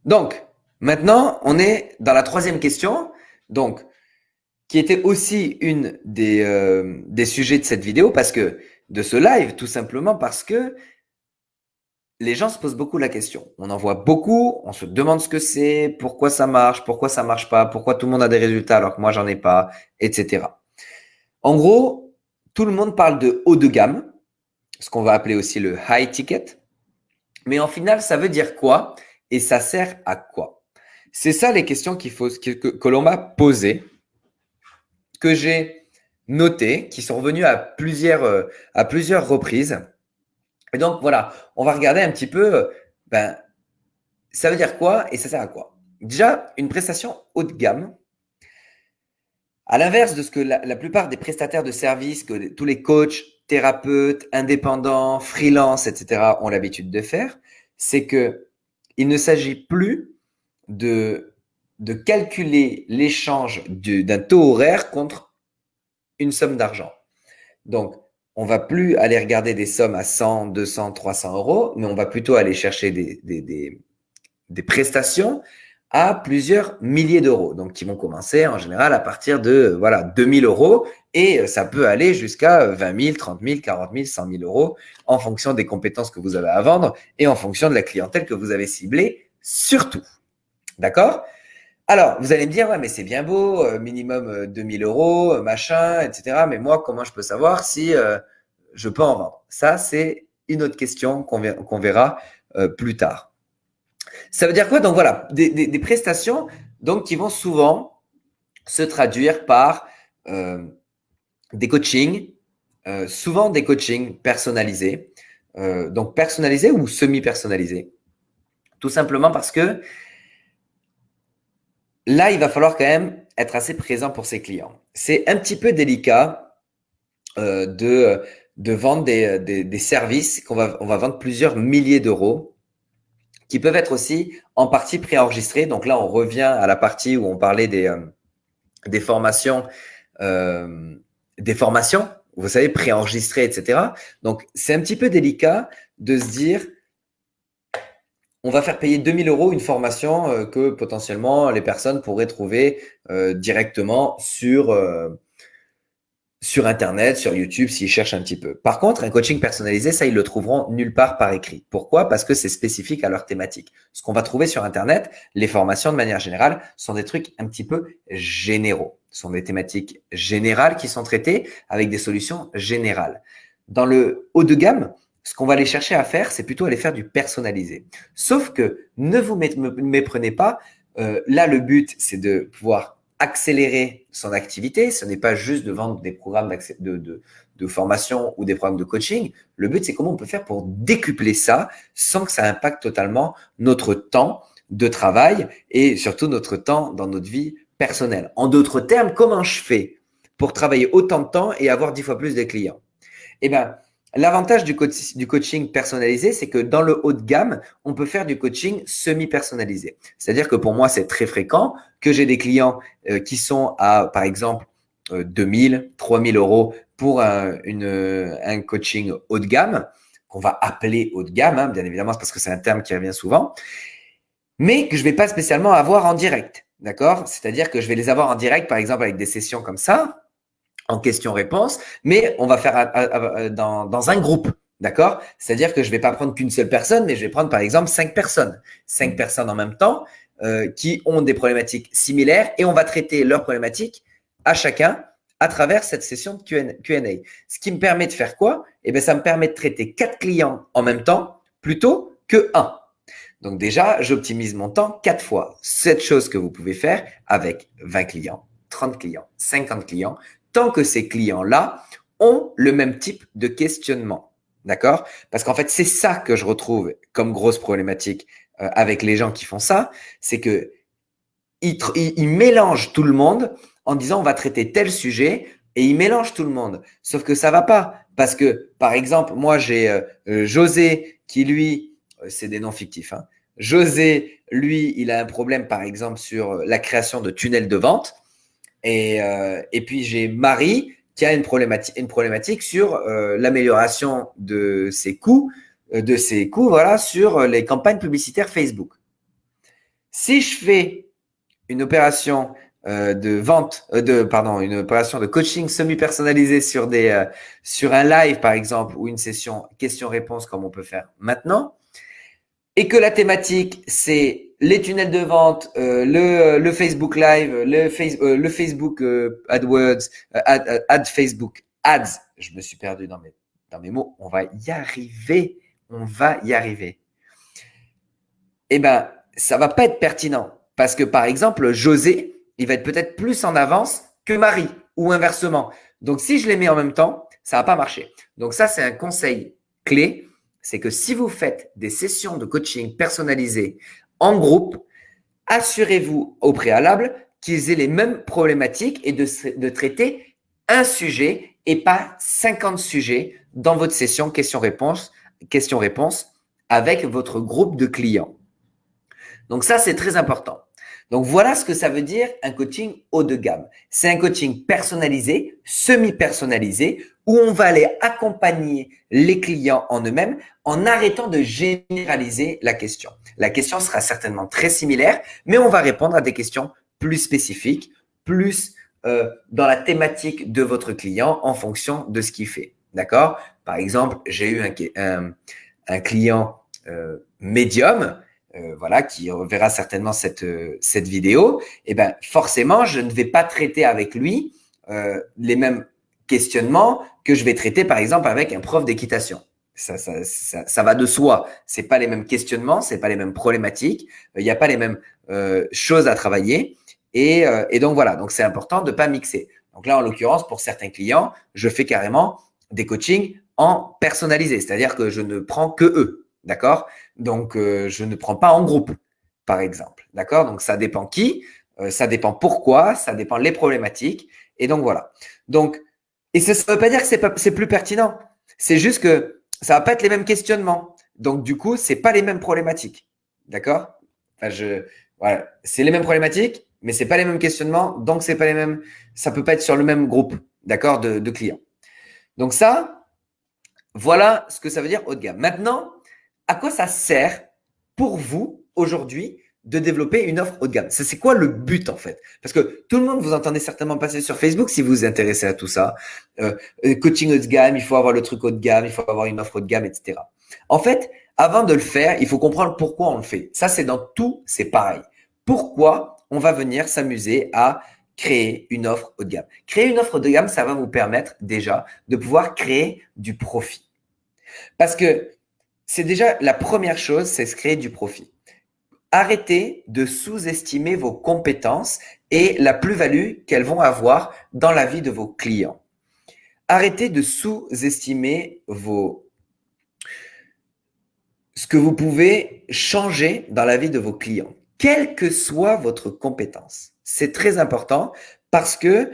Donc, maintenant, on est dans la troisième question, donc, qui était aussi une des sujets de cette vidéo, de ce live, tout simplement parce que les gens se posent beaucoup la question. On en voit beaucoup, on se demande ce que c'est, pourquoi ça marche pas, pourquoi tout le monde a des résultats alors que moi j'en ai pas, etc. En gros, tout le monde parle de haut de gamme, ce qu'on va appeler aussi le high ticket. Mais en final, ça veut dire quoi et ça sert à quoi? C'est ça les questions que l'on m'a posées, que j'ai notées, qui sont revenues à plusieurs reprises. Et donc voilà, on va regarder un petit peu, ça veut dire quoi et ça sert à quoi? Déjà, une prestation haut de gamme, à l'inverse de ce que la plupart des prestataires de services, que tous les coachs, thérapeutes, indépendants, freelance, etc., ont l'habitude de faire, c'est que il ne s'agit plus de, de calculer l'échange d'un taux horaire contre une somme d'argent. Donc, on va plus aller regarder des sommes à 100, 200, 300 euros, mais on va plutôt aller chercher des prestations à plusieurs milliers d'euros. Donc, qui vont commencer en général à partir de voilà, 2000 euros et ça peut aller jusqu'à 20 000, 30 000, 40 000, 100 000 euros en fonction des compétences que vous avez à vendre et en fonction de la clientèle que vous avez ciblée, surtout. D'accord? Alors, vous allez me dire, ouais, mais c'est bien beau, minimum 2000 euros, machin, etc. Mais moi, comment je peux savoir si je peux en vendre? Ça, c'est une autre question qu'on verra plus tard. Ça veut dire quoi? Donc voilà, des prestations donc, qui vont souvent se traduire par euh, des coachings, souvent des coachings personnalisés, donc personnalisés ou semi-personnalisés. Tout simplement parce que là, il va falloir quand même être assez présent pour ses clients. C'est un petit peu délicat de vendre des services on va vendre plusieurs milliers d'euros qui peuvent être aussi en partie préenregistrés. Donc là, on revient à la partie où on parlait des formations, euh, des formations, vous savez, préenregistrées, etc. Donc, c'est un petit peu délicat de se dire, on va faire payer 2000 euros une formation que potentiellement les personnes pourraient trouver directement sur Internet, sur YouTube, s'ils cherchent un petit peu. Par contre, un coaching personnalisé, ça, ils le trouveront nulle part par écrit. Pourquoi? Parce que c'est spécifique à leur thématique. Ce qu'on va trouver sur Internet, les formations de manière générale, sont des trucs un petit peu généraux. Ce sont des thématiques générales qui sont traitées avec des solutions générales. Dans le haut de gamme, ce qu'on va aller chercher à faire, c'est plutôt aller faire du personnalisé. Sauf que ne vous méprenez pas. Là, le but, c'est de pouvoir accélérer son activité. Ce n'est pas juste de vendre des programmes de formation ou des programmes de coaching. Le but, c'est comment on peut faire pour décupler ça sans que ça impacte totalement notre temps de travail et surtout notre temps dans notre vie personnelle. En d'autres termes, comment je fais pour travailler autant de temps et avoir 10 fois plus de clients? Eh bien, l'avantage du coaching personnalisé, c'est que dans le haut de gamme, on peut faire du coaching semi-personnalisé. C'est-à-dire que pour moi, c'est très fréquent que j'ai des clients qui sont à, par exemple, 2000, 3000 euros pour un coaching haut de gamme, qu'on va appeler haut de gamme, hein, bien évidemment, parce que c'est un terme qui revient souvent, mais que je ne vais pas spécialement avoir en direct. D'accord? C'est-à-dire que je vais les avoir en direct, par exemple, avec des sessions comme ça, en question-réponse, mais on va faire dans un groupe, d'accord? C'est-à-dire que je ne vais pas prendre qu'une seule personne, mais je vais prendre par exemple 5 personnes. 5 personnes en même temps qui ont des problématiques similaires et on va traiter leurs problématiques à chacun à travers cette session de Q&A. Ce qui me permet de faire quoi? Eh bien, ça me permet de traiter 4 clients en même temps plutôt que un. Donc déjà, j'optimise mon temps 4 fois. Cette chose que vous pouvez faire avec 20 clients, 30 clients, 50 clients, tant que ces clients-là ont le même type de questionnement. D'accord? Parce qu'en fait, c'est ça que je retrouve comme grosse problématique avec les gens qui font ça, c'est que ils mélangent tout le monde en disant on va traiter tel sujet et ils mélangent tout le monde. Sauf que ça va pas parce que, par exemple, moi j'ai José qui lui, c'est des noms fictifs, hein. José, lui, il a un problème, par exemple, sur la création de tunnels de vente. Et puis j'ai Marie qui a une problématique sur l'amélioration de ses coûts voilà, sur les campagnes publicitaires Facebook. Si je fais une opération de vente, une opération de coaching semi-personnalisée sur un live, par exemple, ou une session questions-réponses comme on peut faire maintenant, et que la thématique, c'est les tunnels de vente, le Facebook Live, le Facebook AdWords, ad Facebook Ads, je me suis perdu dans mes mots, on va y arriver, on va y arriver. Eh ben, ça va pas être pertinent parce que, par exemple, José, il va être peut-être plus en avance que Marie ou inversement. Donc, si je les mets en même temps, ça va pas marcher. Donc, ça, c'est un conseil clé. C'est que si vous faites des sessions de coaching personnalisées en groupe, assurez-vous au préalable qu'ils aient les mêmes problématiques et de traiter un sujet et pas 50 sujets dans votre session questions-réponses avec votre groupe de clients. Donc ça, c'est très important. Donc voilà ce que ça veut dire un coaching haut de gamme. C'est un coaching personnalisé, semi-personnalisé, où on va aller accompagner les clients en eux-mêmes en arrêtant de généraliser la question. La question sera certainement très similaire, mais on va répondre à des questions plus spécifiques, plus dans la thématique de votre client en fonction de ce qu'il fait. D'accord? Par exemple, j'ai eu un client médium voilà, qui verra certainement cette vidéo, et ben forcément, je ne vais pas traiter avec lui les mêmes questionnements que je vais traiter, par exemple, avec un prof d'équitation. Ça va de soi. C'est pas les mêmes questionnements, c'est pas les mêmes problématiques, il n'y a pas les mêmes choses à travailler. Et donc voilà, donc c'est important de ne pas mixer. Donc là, en l'occurrence, pour certains clients, je fais carrément des coachings en personnalisé, c'est-à-dire que je ne prends que eux. D'accord? Donc, je ne prends pas en groupe, par exemple. D'accord? Donc, ça dépend qui, ça dépend pourquoi, ça dépend les problématiques. Et donc, voilà. Donc, et ça ne veut pas dire que c'est plus pertinent. C'est juste que ça ne va pas être les mêmes questionnements. Donc, du coup, ce n'est pas les mêmes problématiques. D'accord? Enfin, voilà. C'est les mêmes problématiques, mais ce n'est pas les mêmes questionnements. Donc, c'est pas les mêmes. Ça ne peut pas être sur le même groupe, d'accord, de clients. Donc, ça, voilà ce que ça veut dire haut de gamme. Maintenant, à quoi ça sert pour vous aujourd'hui de développer une offre haut de gamme? C'est quoi le but en fait? Parce que tout le monde, vous entendez certainement passer sur Facebook si vous vous intéressez à tout ça. Coaching haut de gamme, il faut avoir le truc haut de gamme, il faut avoir une offre haut de gamme, etc. En fait, avant de le faire, il faut comprendre pourquoi on le fait. Ça, c'est dans tout, c'est pareil. Pourquoi on va venir s'amuser à créer une offre haut de gamme? Créer une offre haut de gamme, ça va vous permettre déjà de pouvoir créer du profit. Parce que c'est déjà la première chose, c'est se créer du profit. Arrêtez de sous-estimer vos compétences et la plus-value qu'elles vont avoir dans la vie de vos clients. Arrêtez de sous-estimer ce que vous pouvez changer dans la vie de vos clients, quelle que soit votre compétence. C'est très important parce que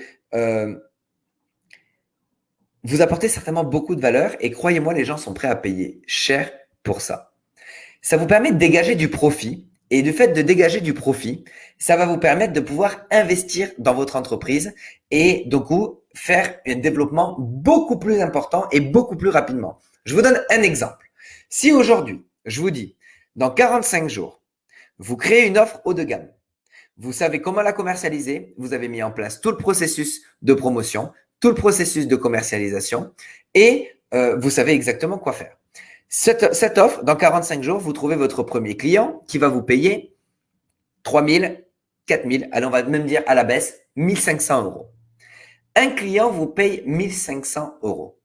vous apportez certainement beaucoup de valeur et croyez-moi, les gens sont prêts à payer cher pour ça. Ça vous permet de dégager du profit et du fait de dégager du profit, ça va vous permettre de pouvoir investir dans votre entreprise et du coup faire un développement beaucoup plus important et beaucoup plus rapidement. Je vous donne un exemple. Si aujourd'hui, je vous dis, dans 45 jours, vous créez une offre haut de gamme, vous savez comment la commercialiser, vous avez mis en place tout le processus de promotion, tout le processus de commercialisation et vous savez exactement quoi faire. Cette offre, dans 45 jours, vous trouvez votre premier client qui va vous payer 3 000, 4 000, allez, on va même dire à la baisse, 1 500 euros. Un client vous paye 1 500 euros.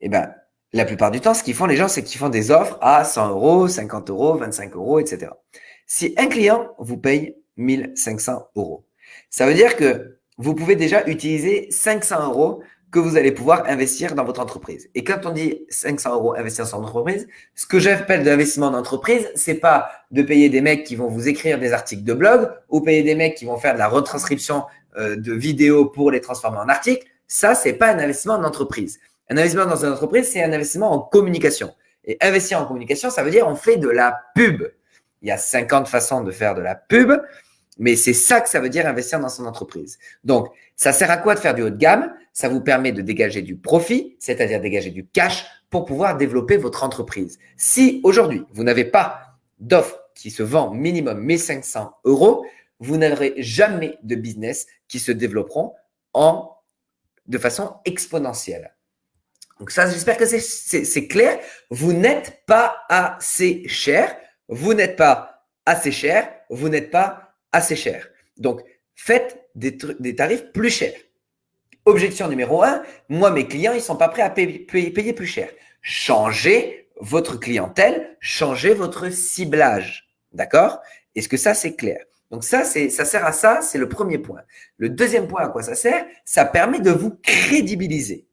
Eh bien, la plupart du temps, ce qu'ils font, les gens, c'est qu'ils font des offres à 100 euros, 50 euros, 25 euros, etc. Si un client vous paye 1 500 euros, ça veut dire que vous pouvez déjà utiliser 500 euros que vous allez pouvoir investir dans votre entreprise. Et quand on dit 500 euros investir dans son entreprise, ce que j'appelle de l'investissement d'entreprise, c'est pas de payer des mecs qui vont vous écrire des articles de blog ou payer des mecs qui vont faire de la retranscription de vidéos pour les transformer en articles. Ça, c'est pas un investissement d'entreprise. Un investissement dans une entreprise, c'est un investissement en communication. Et investir en communication, ça veut dire on fait de la pub. Il y a 50 façons de faire de la pub, mais c'est ça que ça veut dire investir dans son entreprise. Donc, ça sert à quoi de faire du haut de gamme? Ça vous permet de dégager du profit, c'est-à-dire dégager du cash pour pouvoir développer votre entreprise. Si aujourd'hui, vous n'avez pas d'offre qui se vend minimum 1500 euros, vous n'aurez jamais de business qui se développeront de façon exponentielle. Donc ça, j'espère que c'est clair. Vous n'êtes pas assez cher. Vous n'êtes pas assez cher. Vous n'êtes pas assez cher. Donc, faites des tarifs plus chers. Objection numéro 1, moi, mes clients, ils ne sont pas prêts à payer plus cher. Changez votre clientèle, changez votre ciblage. D'accord? Est-ce que ça, c'est clair? Donc ça sert à ça, c'est le premier point. Le deuxième point, à quoi ça sert? Ça permet de vous crédibiliser.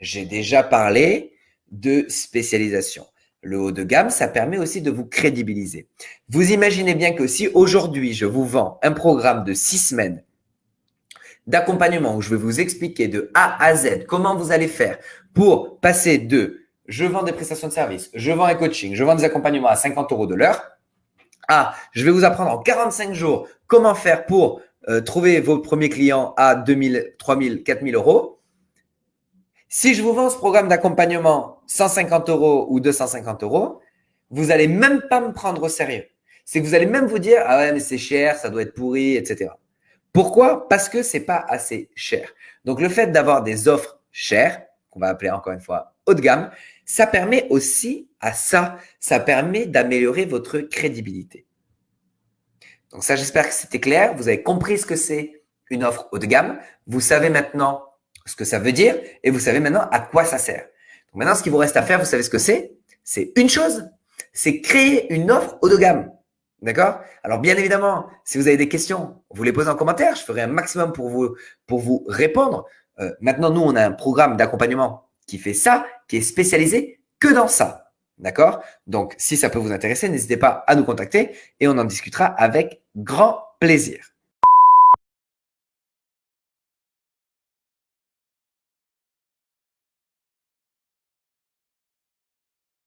J'ai déjà parlé de spécialisation. Le haut de gamme, ça permet aussi de vous crédibiliser. Vous imaginez bien que si aujourd'hui, je vous vends un programme de 6 semaines d'accompagnement où je vais vous expliquer de A à Z comment vous allez faire pour passer de je vends des prestations de services, je vends un coaching, je vends des accompagnements à 50 euros de l'heure, à je vais vous apprendre en 45 jours comment faire pour trouver vos premiers clients à 2000, 3000, 4000 euros. Si je vous vends ce programme d'accompagnement 150 euros ou 250 euros, vous n'allez même pas me prendre au sérieux. C'est que vous allez même vous dire « Ah ouais, mais c'est cher, ça doit être pourri, etc. » Pourquoi? Parce que ce n'est pas assez cher. Donc, le fait d'avoir des offres chères, qu'on va appeler encore une fois haut de gamme, ça permet aussi à ça. Ça permet d'améliorer votre crédibilité. Donc ça, j'espère que c'était clair. Vous avez compris ce que c'est une offre haut de gamme. Vous savez maintenant ce que ça veut dire et vous savez maintenant à quoi ça sert. Donc maintenant, ce qu'il vous reste à faire, vous savez ce que c'est? C'est une chose, c'est créer une offre haut de gamme. D'accord? Alors, bien évidemment, si vous avez des questions, vous les posez en commentaire. Je ferai un maximum pour vous répondre. Maintenant, nous, on a un programme d'accompagnement qui fait ça, qui est spécialisé que dans ça. D'accord? Donc, si ça peut vous intéresser, n'hésitez pas à nous contacter et on en discutera avec grand plaisir.